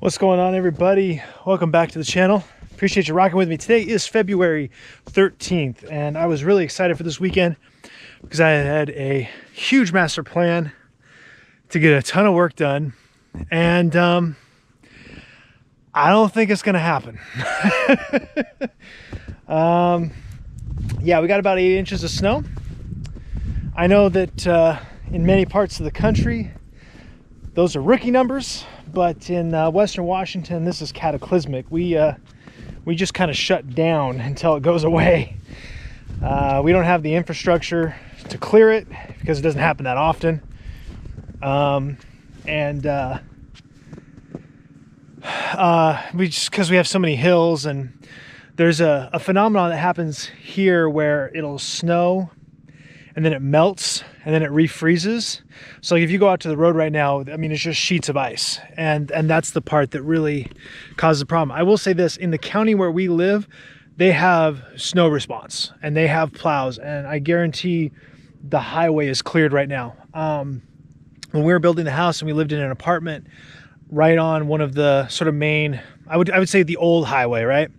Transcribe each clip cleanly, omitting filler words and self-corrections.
What's going on, everybody? Welcome back to the channel. Appreciate you rocking with me. Today is February 13th, and I was really excited for this weekend because I had a huge master plan to get a ton of work done, and I don't think it's gonna happen. Yeah, we got about 8 inches of snow. I know that in many parts of the country, those are rookie numbers, but in Western Washington, this is cataclysmic. We just kind of shut down until it goes away. We don't have the infrastructure to clear it because it doesn't happen that often. Because we have so many hills, and there's a phenomenon that happens here where it'll snow and then it melts and then it refreezes. So if you go out to the road right now, I mean, it's just sheets of ice, and that's the part that really causes the problem. I will say this: in the county where we live, they have snow response and they have plows, and I guarantee the highway is cleared right now. When we were building the house and we lived in an apartment right on one of the sort of main, I would say the old highway, right?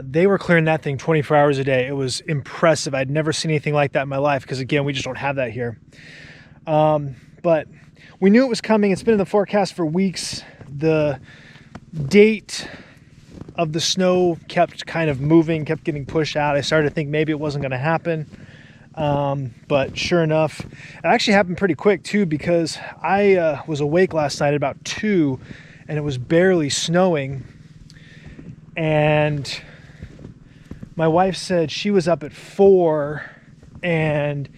They were clearing that thing 24 hours a day. It was impressive. I'd never seen anything like that in my life because, again, we just don't have that here. But we knew it was coming. It's been in the forecast for weeks. The date of the snow kept kind of moving, kept getting pushed out. I started to think maybe it wasn't going to happen. But sure enough, it actually happened pretty quick too, because I was awake last night at about 2 and it was barely snowing. And my wife said she was up at 4 and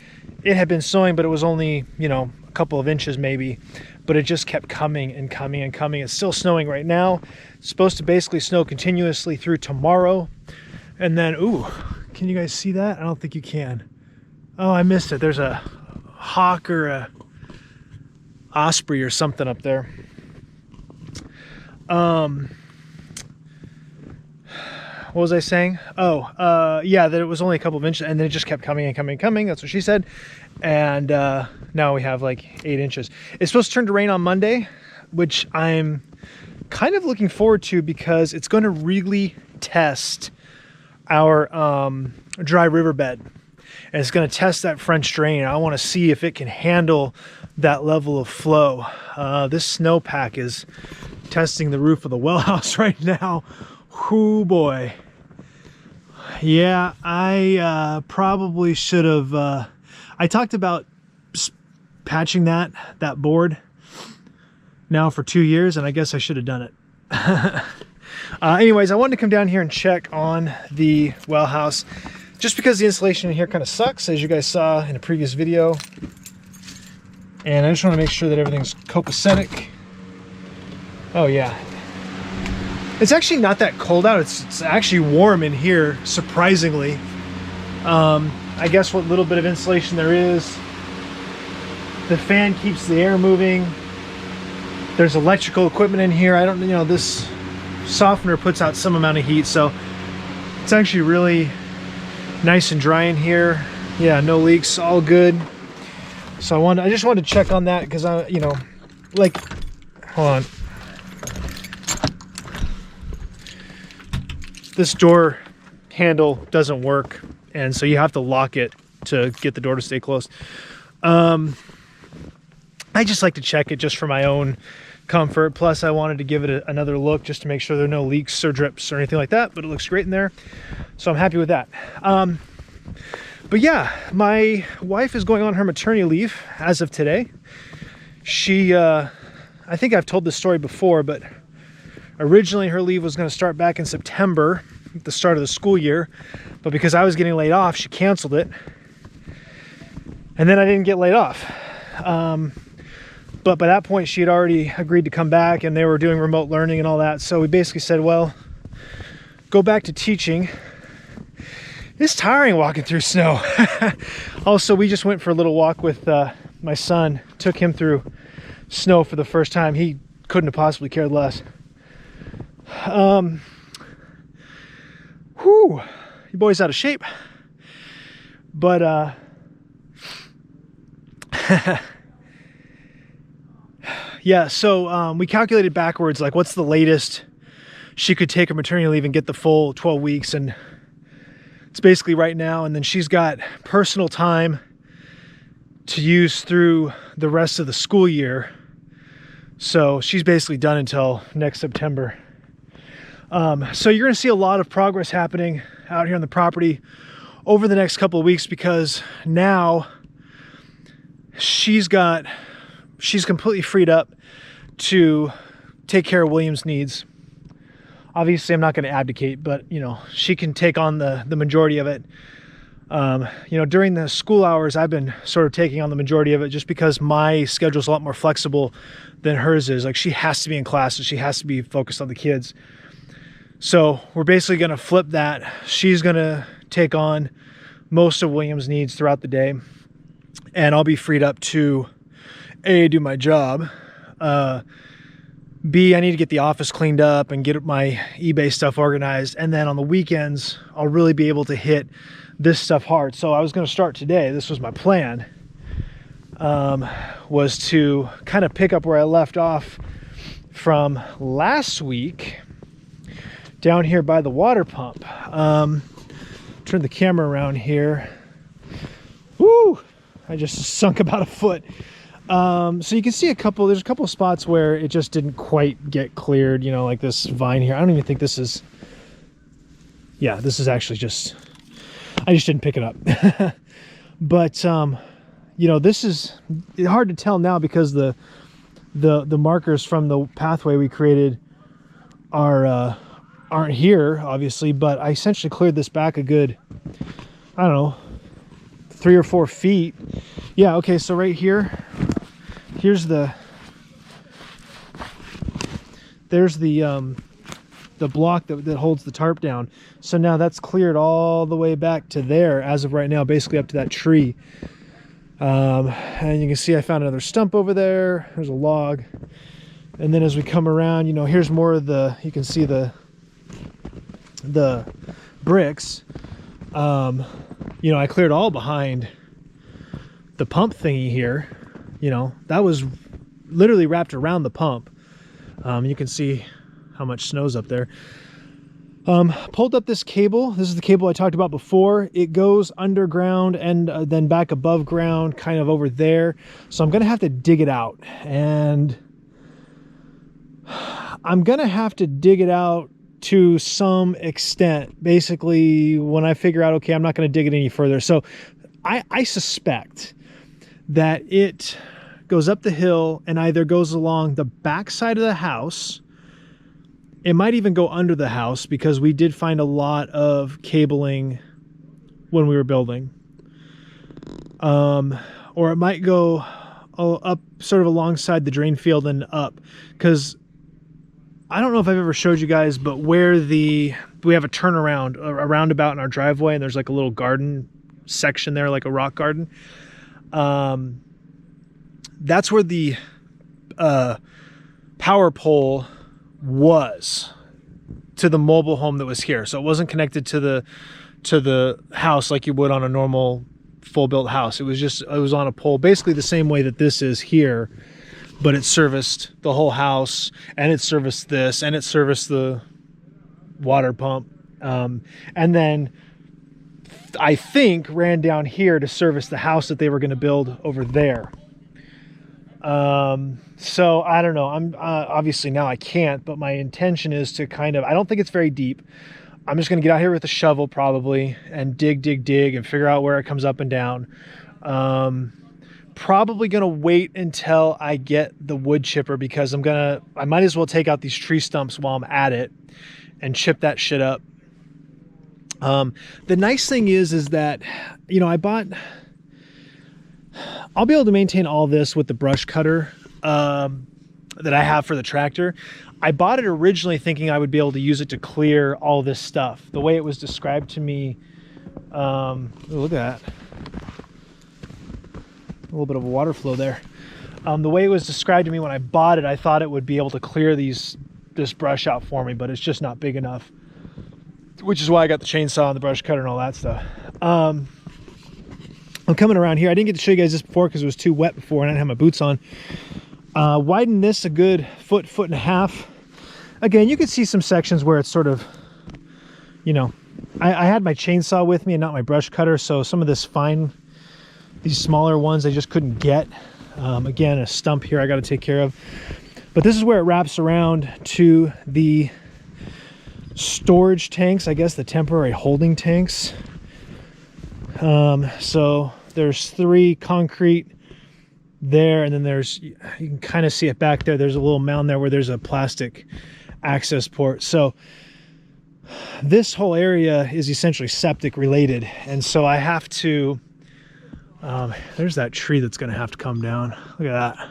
it had been snowing, but it was only, you know, a couple of inches maybe, but it just kept coming and coming and coming. It's still snowing right now. It's supposed to basically snow continuously through tomorrow. And then, ooh, can you guys see that? I don't think you can. Oh, I missed it. There's a hawk or a osprey or something up there. What was I saying? Oh, yeah, that it was only a couple of inches, and then it just kept coming and coming and coming. That's what she said. And now we have like 8 inches. It's supposed to turn to rain on Monday, which I'm kind of looking forward to because it's going to really test our dry riverbed. And it's going to test that French drain. I want to see if it can handle that level of flow. This snowpack is testing the roof of the well house right now. Oh boy. Yeah, I probably should have. I talked about patching that board now for 2 years, and I guess I should have done it. Anyways, I wanted to come down here and check on the well house, just because the insulation in here kind of sucks, as you guys saw in a previous video. And I just want to make sure that everything's copacetic. Oh yeah. It's actually not that cold out. It's actually warm in here, surprisingly. I guess what little bit of insulation there is. The fan keeps the air moving. There's electrical equipment in here. I don't, you know, this softener puts out some amount of heat, so it's actually really nice and dry in here. Yeah, no leaks, all good. So I just wanted to check on that because I, you know, like, hold on. This door handle doesn't work, and so you have to lock it to get the door to stay closed. I just like to check it just for my own comfort. Plus, I wanted to give it another look just to make sure there are no leaks or drips or anything like that, but it looks great in there. So I'm happy with that. But yeah, my wife is going on her maternity leave as of today. She, I think I've told this story before, but originally her leave was going to start back in September, at the start of the school year, but because I was getting laid off, she canceled it. And then I didn't get laid off. But by that point, she had already agreed to come back, and they were doing remote learning and all that. So we basically said, well, go back to teaching. It's tiring walking through snow. Also, we just went for a little walk with my son, took him through snow for the first time. He couldn't have possibly cared less. Whew, your boy's out of shape. But Yeah, so we calculated backwards, like what's the latest she could take her maternity leave and get the full 12 weeks. And it's basically right now. And then she's got personal time to use through the rest of the school year. So she's basically done until next September. So you're going to see a lot of progress happening out here on the property over the next couple of weeks, because now she's completely freed up to take care of William's needs. Obviously, I'm not going to abdicate, but you know, she can take on the majority of it. You know, during the school hours, I've been sort of taking on the majority of it, just because my schedule's a lot more flexible than hers is. Like, she has to be in class, so she has to be focused on the kids. So we're basically going to flip that. She's going to take on most of William's needs throughout the day, and I'll be freed up to A, do my job, B, I need to get the office cleaned up and get my eBay stuff organized, and then on the weekends I'll really be able to hit this stuff hard. So I was going to start today. This was my plan, was to kind of pick up where I left off from last week down here by the water pump. Turn the camera around here. Woo! I just sunk about a foot. So you can see there's a couple of spots where it just didn't quite get cleared, you know, like this vine here. I don't even think this is, yeah, this is actually just, I just didn't pick it up. But, you know, this is hard to tell now because the markers from the pathway we created aren't here, obviously, but I essentially cleared this back a good, I don't know, 3 or 4 feet. Yeah, okay, so right here, there's the block that holds the tarp down. So now that's cleared all the way back to there as of right now, basically up to that tree. And you can see I found another stump over there. There's a log. And then as we come around, you know, here's more of you can see the bricks. You know, I cleared all behind the pump thingy here. You know, that was literally wrapped around the pump. You can see how much snow's up there. Pulled up this cable. This is the cable I talked about before. It goes underground and then back above ground, kind of over there. So I'm going to have to dig it out. And I'm going to have to dig it out to some extent. Basically, when I figure out, okay, I'm not going to dig it any further. So I suspect that it goes up the hill and either goes along the back side of the house. It might even go under the house, because we did find a lot of cabling when we were building. Or it might go up sort of alongside the drain field and up, because I don't know if I've ever showed you guys, but where we have a turnaround, a roundabout in our driveway, and there's like a little garden section there, like a rock garden. That's where the power pole was to the mobile home that was here. So it wasn't connected to the house like you would on a normal full built house. It was on a pole, basically the same way that this is here, but it serviced the whole house, and it serviced this, and it serviced the water pump. And then I think ran down here to service the house that they were going to build over there. So I don't know. I'm obviously now I can't, but my intention is to kind of, I don't think it's very deep. I'm just going to get out here with a shovel probably and dig and figure out where it comes up and down. Probably going to wait until I get the wood chipper, because I might as well take out these tree stumps while I'm at it and chip that shit up. The nice thing is that, you know, I'll be able to maintain all this with the brush cutter that I have for the tractor. I bought it originally thinking I would be able to use it to clear all this stuff. The way it was described to me, look at that. A little bit of a water flow there. The way it was described to me when I bought it, I thought it would be able to clear this brush out for me, but it's just not big enough, which is why I got the chainsaw and the brush cutter and all that stuff. I'm coming around here. I didn't get to show you guys this before because it was too wet before and I didn't have my boots on. Widen this a good foot, foot and a half. Again, you can see some sections where it's sort of, you know, I had my chainsaw with me and not my brush cutter, so some of this fine, these smaller ones I just couldn't get. Again, a stump here I got to take care of. But this is where it wraps around to the storage tanks, I guess the temporary holding tanks. So there's 3 concrete there, and then there's, you can kind of see it back there, there's a little mound there where there's a plastic access port. So this whole area is essentially septic related, and so I have to there's that tree that's gonna have to come down. Look at that.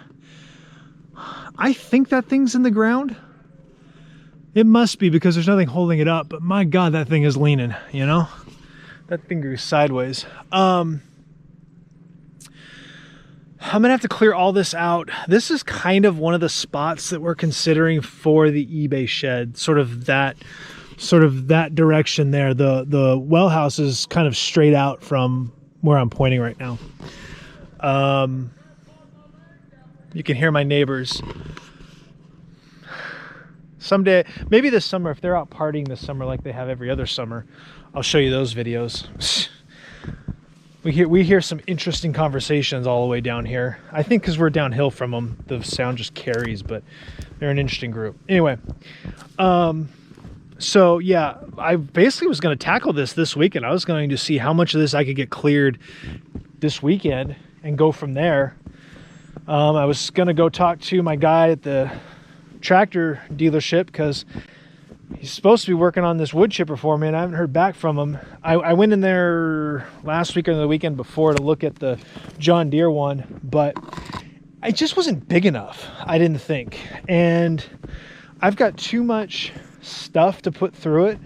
I think that thing's in the ground. It must be, because there's nothing holding it up, but my God, that thing is leaning, you know? That thing goes sideways. I'm gonna have to clear all this out. This is kind of one of the spots that we're considering for the eBay shed, sort of that direction there. The well house is kind of straight out from where I'm pointing right now. You can hear my neighbors. Someday, maybe this summer, if they're out partying this summer like they have every other summer, I'll show you those videos. We hear some interesting conversations all the way down here. I think because we're downhill from them, the sound just carries, but they're an interesting group. Anyway, so yeah, I basically was going to tackle this weekend. I was going to see how much of this I could get cleared this weekend and go from there. I was going to go talk to my guy at the tractor dealership because he's supposed to be working on this wood chipper for me, and I haven't heard back from him. I went in there last week or the weekend before to look at the John Deere one, but it just wasn't big enough, I didn't think. And I've got too much stuff to put through it.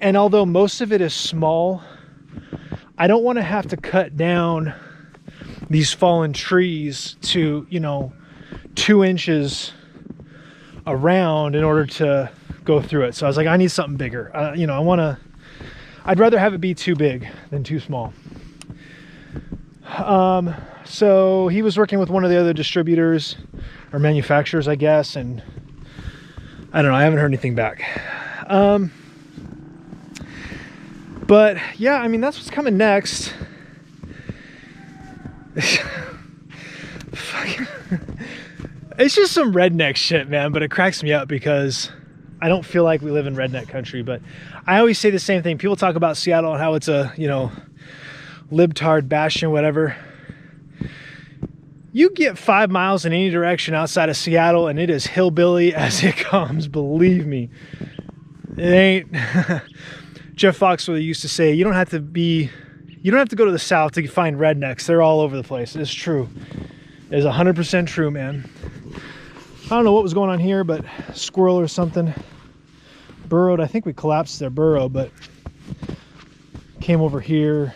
And although most of it is small, I don't want to have to cut down these fallen trees to, you know, 2 inches around in order to go through it. So I was like, I need something bigger. You know, I'd rather have it be too big than too small. So he was working with one of the other distributors or manufacturers, I guess, and I don't know, I haven't heard anything back. But yeah, I mean, that's what's coming next. It's just some redneck shit, man, but it cracks me up because I don't feel like we live in redneck country. But I always say the same thing. People talk about Seattle and how it's a, you know, libtard bastion, whatever. You get 5 miles in any direction outside of Seattle and it is hillbilly as it comes, believe me. It ain't. Jeff Foxworthy used to say, you don't have to go to the South to find rednecks. They're all over the place. It's true. It is 100% true, man. I don't know what was going on here, but squirrel or something burrowed. I think we collapsed their burrow, but came over here,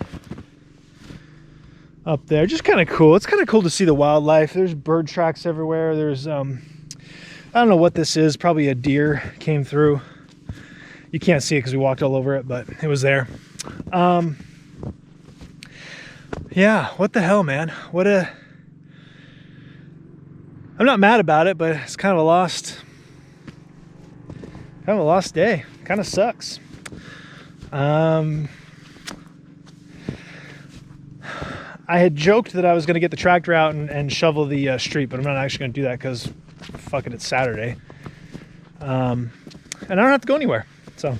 up there. Just kind of cool. It's kind of cool to see the wildlife. There's bird tracks everywhere. There's, I don't know what this is. Probably a deer came through. You can't see it because we walked all over it, but it was there. Yeah, what the hell, man? I'm not mad about it, but it's kind of a lost day. Kind of sucks. I had joked that I was going to get the tractor out and shovel the street, but I'm not actually going to do that because fuck it, it's Saturday. And I don't have to go anywhere. So,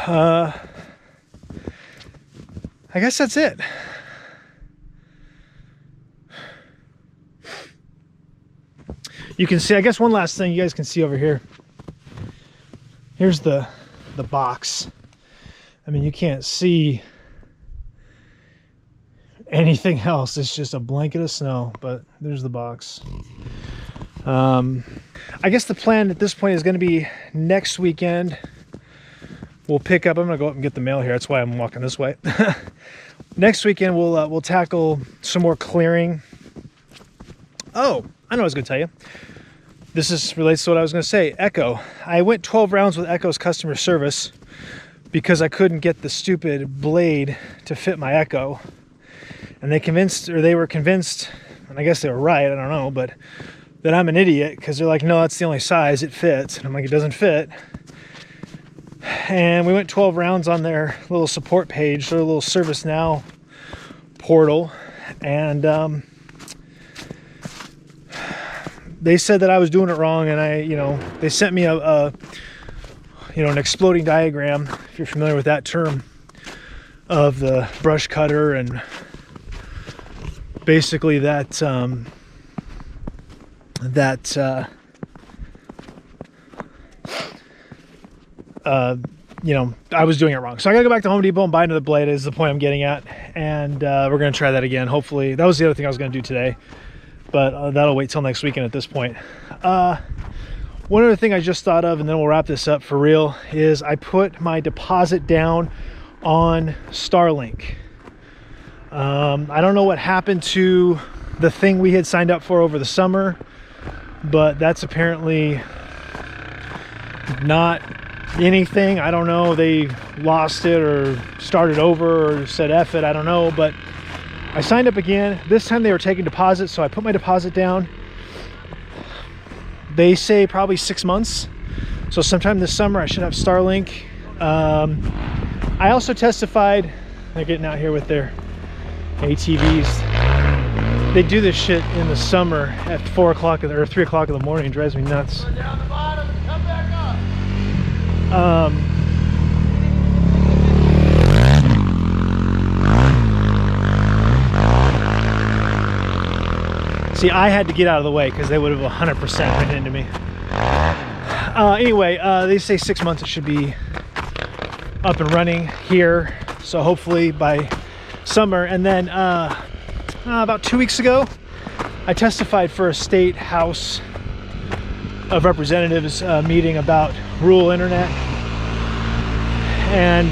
I guess that's it. You can see, I guess one last thing you guys can see over here. Here's the box. I mean, you can't see anything else. It's just a blanket of snow, but there's the box. I guess the plan at this point is going to be next weekend. We'll pick up, I'm going to go up and get the mail here. That's why I'm walking this way. Next weekend, we'll tackle some more clearing. Oh, I know what I was going to tell you. This relates to what I was going to say. Echo. I went 12 rounds with Echo's customer service because I couldn't get the stupid blade to fit my Echo. And they were convinced and I guess they were right, I don't know, but that I'm an idiot, because they're like, no, that's the only size, it fits. And I'm like, it doesn't fit. And we went 12 rounds on their little support page, their little Service Now portal, and they said that I was doing it wrong, and they sent me an exploding diagram, if you're familiar with that term, of the brush cutter, and basically that I was doing it wrong. So I gotta go back to Home Depot and buy another blade, is the point I'm getting at. And we're gonna try that again. Hopefully, that was the other thing I was gonna do today, but that'll wait till next weekend at this point. One other thing I just thought of, and then we'll wrap this up for real, is I put my deposit down on Starlink. I don't know what happened to the thing we had signed up for over the summer, but that's apparently not anything. I don't know, they lost it or started over or said F it, I don't know, but I signed up again. This time they were taking deposits, so I put my deposit down. They say probably 6 months, so sometime this summer I should have Starlink. I also testified, they're getting out here with their ATVs. They do this shit in the summer at 4 o'clock or 3 o'clock in the morning. It drives me nuts. Go down the bottom and come back up. See, I had to get out of the way because they would have 100% ran into me. Anyway, they say 6 months it should be up and running here, so hopefully by summer. And then about 2 weeks ago, I testified for a state House of Representatives meeting about rural internet, and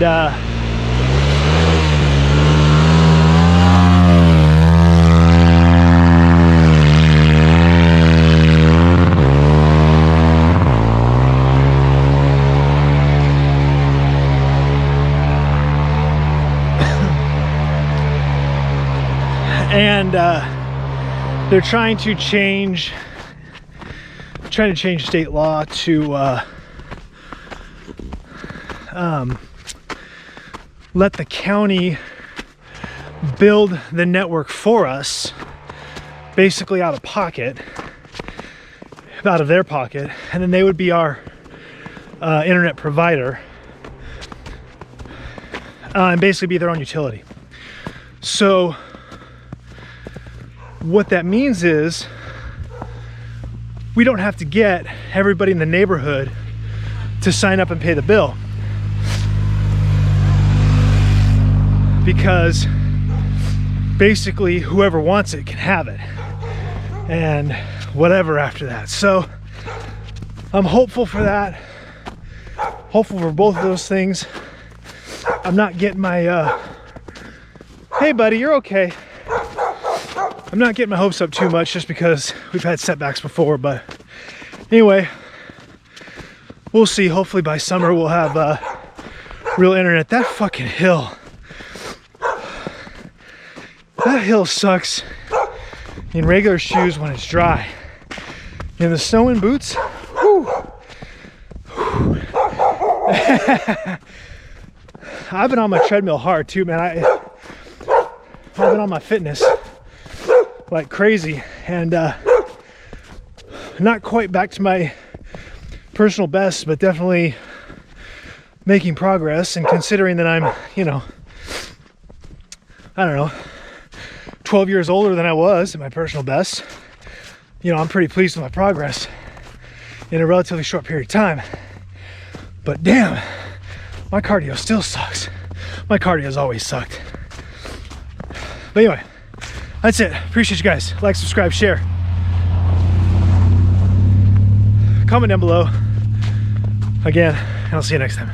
they're trying to change state law to let the county build the network for us, basically out of their pocket, and then they would be our internet provider, and basically be their own utility. So what that means is we don't have to get everybody in the neighborhood to sign up and pay the bill, because basically whoever wants it can have it, and whatever after that. So I'm hopeful for that, hopeful for both of those things. I'm not getting my hey buddy, you're okay. I'm not getting my hopes up too much, just because we've had setbacks before. But anyway, we'll see. Hopefully by summer we'll have real internet. That fucking hill, that hill sucks in regular shoes when it's dry. In the snow and boots, whew. I've been on my treadmill hard too, man. I've been on my fitness like crazy, and not quite back to my personal best, but definitely making progress. And considering that I'm, I don't know, 12 years older than I was at my personal best, I'm pretty pleased with my progress in a relatively short period of time. But damn, my cardio still sucks. My cardio has always sucked. But anyway, that's it. Appreciate you guys. Like, subscribe, share. Comment down below. Again, and I'll see you next time.